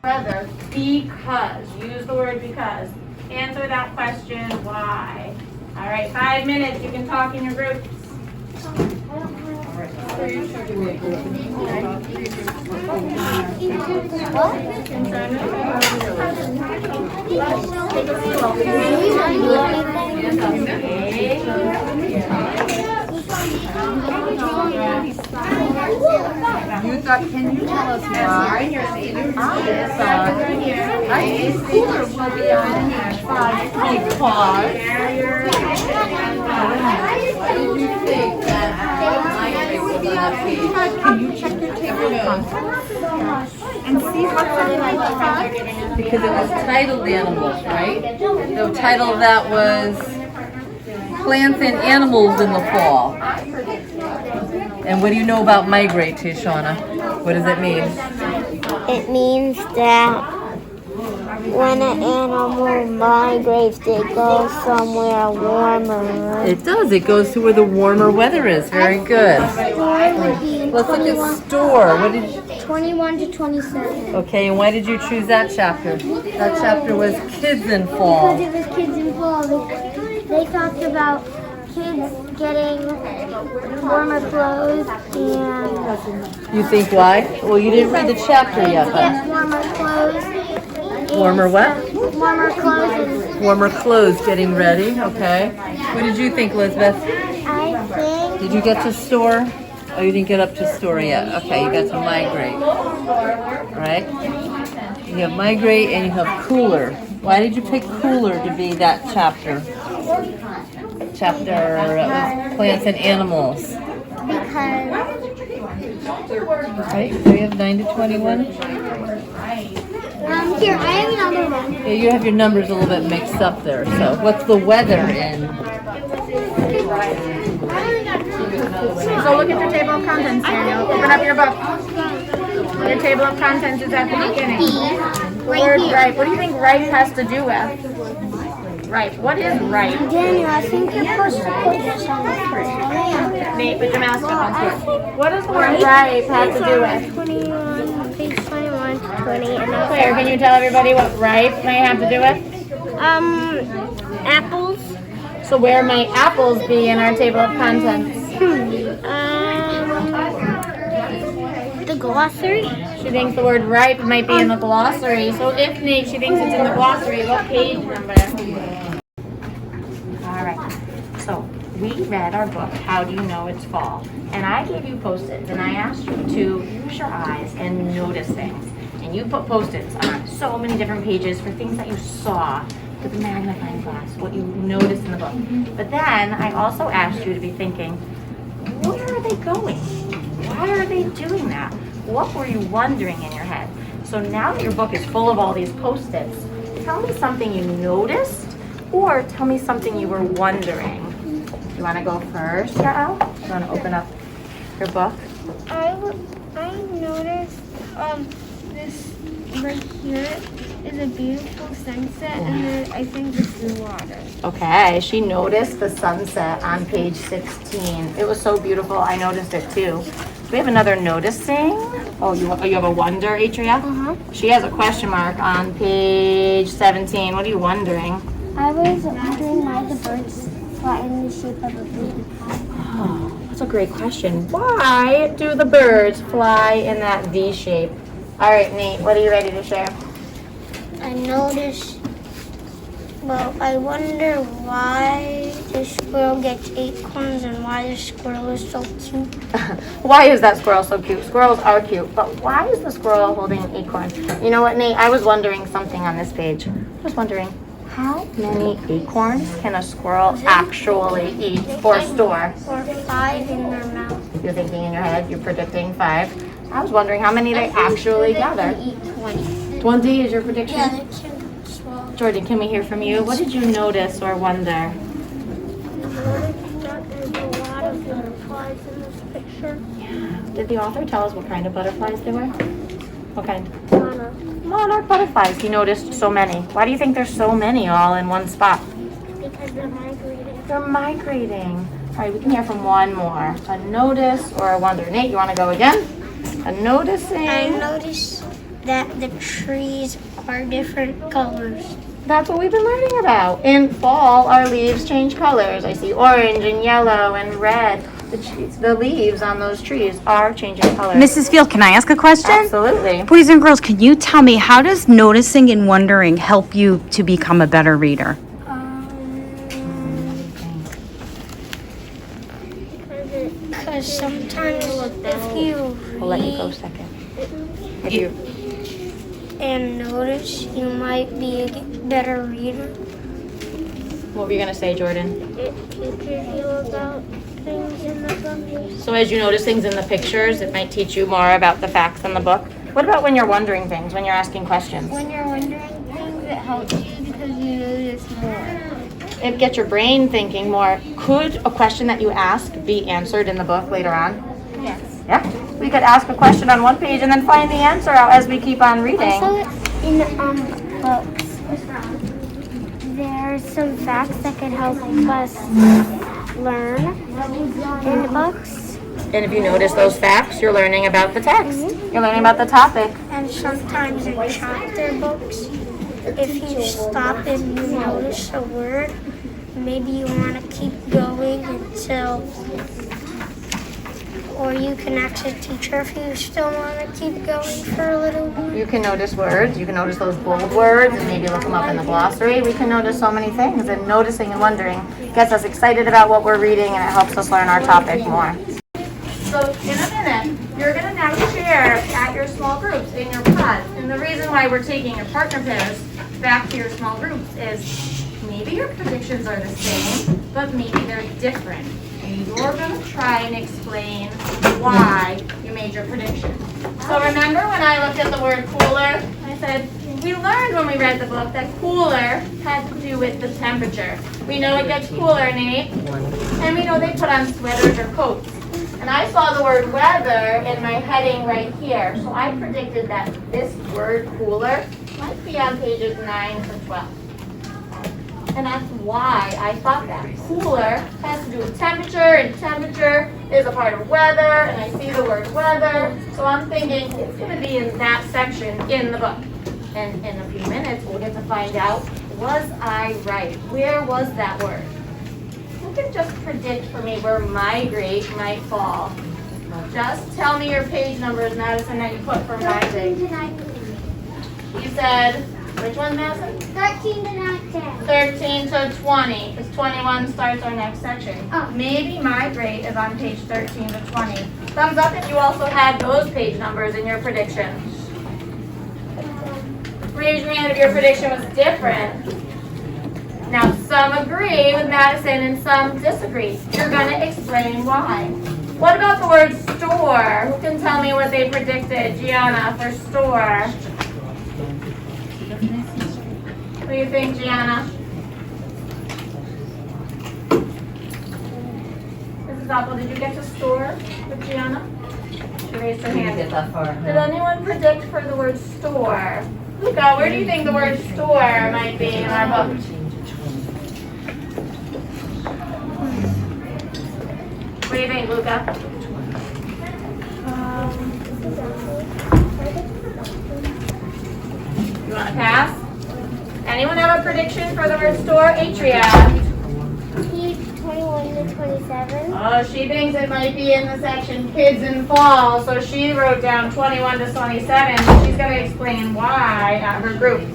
Weather because. Use the word because. Answer that question, why? All right, 5 minutes. You can talk in your groups. You thought, can you tell us why? I think cooler will be on page 5 because. Why did you think that migrate would be on page? Can you check your table of contents and see what's on page 5? Because it was titled animals, right? The title of that was plants and animals in the fall. And what do you know about migrate, Shauna? What does it mean? It means that when an animal migrates, they go somewhere warmer. It does. It goes to where the warmer weather is. Very good. Let's look at store. What did you... 21 to 27. Okay, and why did you choose that chapter? That chapter was kids in fall. Because it was kids in fall. They talked about kids getting warmer clothes and... You think why? Well, you didn't read the chapter yet, Get but... warmer clothes. Warmer what? Warmer clothes and... Warmer clothes, getting ready. Okay. What did you think, Elizabeth? I think... Did you get to store? Oh, you didn't get up to store yet. Okay, you got to migrate. Right? You have migrate and you have cooler. Why did you pick cooler to be that chapter? Chapter plants and animals. Because... Right? So you have 9 to 21? Here, I have another one. Yeah, you have your numbers a little bit mixed up there. So what's the weather in? So look at your table of contents, Daniel. Open up your book. Your table of contents is at the beginning. The word ripe. What do you think ripe has to do with? Ripe. What is ripe? Daniel, I think you're supposed to put this on the screen. Nate, put your mask up on here. What does the word ripe have to do with? 21, page 21 to 20. And Claire, can you tell everybody what ripe may have to do with? apples. So where might apples be in our table of contents? The glossary. She thinks the word ripe might be in the glossary. So if Nate, she thinks it's in the glossary, what page number? All right. So we read our book, How Do You Know It's Fall? And I gave you Post-its, and I asked you to use your eyes and notice things. And you put Post-its on so many different pages for things that you saw with a magnifying glass, what you noticed in the book. But then I also asked you to be thinking, where are they going? Why are they doing that? What were you wondering in your head? So now that your book is full of all these Post-its, tell me something you noticed or tell me something you were wondering. You want to go first, Yael? You want to open up your book? I noticed this right here is a beautiful sunset, and then I think this is water. Okay, she noticed the sunset on page 16. It was so beautiful. I noticed it too. Do we have another noticing? Oh, you have a wonder, Atria? She has a question mark on page 17. What are you wondering? I was wondering why the birds fly in the shape of a V. Oh, that's a great question. Why do the birds fly in that V shape? All right, Nate, what are you ready to share? I noticed, I wonder why the squirrel gets acorns and why the squirrel is so cute. Why is that squirrel so cute? Squirrels are cute, but why is the squirrel holding an acorn? You know what, Nate? I was wondering something on this page. I was wondering, how many acorns can a squirrel actually eat or store? Or 5 in their mouth. You're thinking in your head, you're predicting 5. I was wondering how many they actually gather. They can eat 20. 20 is your prediction? Yeah, they can swallow. Jordan, can we hear from you? What did you notice or wonder? I noticed that there's a lot of butterflies in this picture. Yeah. Did the author tell us what kind of butterflies they were? What kind? Monarch butterflies. He noticed so many. Why do you think there's so many all in one spot? Because they're migrating. They're migrating. All right, we can hear from one more. A notice or a wonder. Nate, you want to go again? A noticing. I noticed that the trees are different colors? That's what we've been learning about. In fall, our leaves change colors. I see orange and yellow and red. The leaves on those trees are changing colors. Mrs. Field, can I ask a question? Absolutely. Boys and girls, can you tell me, how does noticing and wondering help you to become a better reader? Because sometimes if you We'll let you go read second. If you and notice, you might be a better reader. What were you going to say, Jordan? It teaches you about things in the book. So as you notice things in the pictures, it might teach you more about the facts in the book. What about when you're wondering things, when you're asking questions? When you're wondering things, it helps you because you notice more. It gets your brain thinking more. Could a question that you ask be answered in the book later on? Yes. Yeah. We could ask a question on one page and then find the answer out as we keep on reading. Also, in books, there's some facts that can help us learn in the books. And if you notice those facts, you're learning about the text. You're learning about the topic. And sometimes in chapter books, if you stop and you notice a word, maybe you want to keep going until, or you can ask a teacher if you still want to keep going for a little more. You can notice words. You can notice those bold words and maybe look them up in the glossary. We can notice so many things, and noticing and wondering gets us excited about what we're reading, and it helps us learn our topic more. So in a minute, you're going to now share at your small groups in your pods. And the reason why we're taking your partner pairs back to your small groups is maybe your predictions are the same, but maybe they're different. And you're going to try and explain why you made your prediction. So remember when I looked at the word cooler, I said, we learned when we read the book that cooler had to do with the temperature. We know it gets cooler, Nate, and we know they put on sweaters or coats. And I saw the word weather in my heading right here. So I predicted that this word cooler might be on pages 9 to 12. And that's why I thought that. Cooler has to do with temperature, and temperature is a part of weather, and I see the word weather. So I'm thinking it's going to be in that section in the book. And in a few minutes, we'll get to find out, was I right? Where was that word? You can just predict for me where migrate might fall. Just tell me your page numbers, Madison, that you put for migrate. 13 to 19. You said, which one, Madison? 13 to 19. 13 to 20, because 21 starts our next section. Oh. Maybe migrate is on page 13 to 20. Thumbs up if you also had those page numbers in your prediction. Raise your hand if your prediction was different. Now, some agree with Madison and some disagree. You're going to explain why. What about the word store? Who can tell me what they predicted, Gianna, for store? What do you think, Gianna? Mrs. Apple, did you get to store with Gianna? She raised her hand. Did anyone predict for the word store? Luca, where do you think the word store might be in our book? What do you think, Luca? You want to pass? Anyone have a prediction for the word store? Atria. Page 21 to 27. Oh, she thinks it might be in the section kids in fall, so she wrote down 21 to 27. She's going to explain why at her group.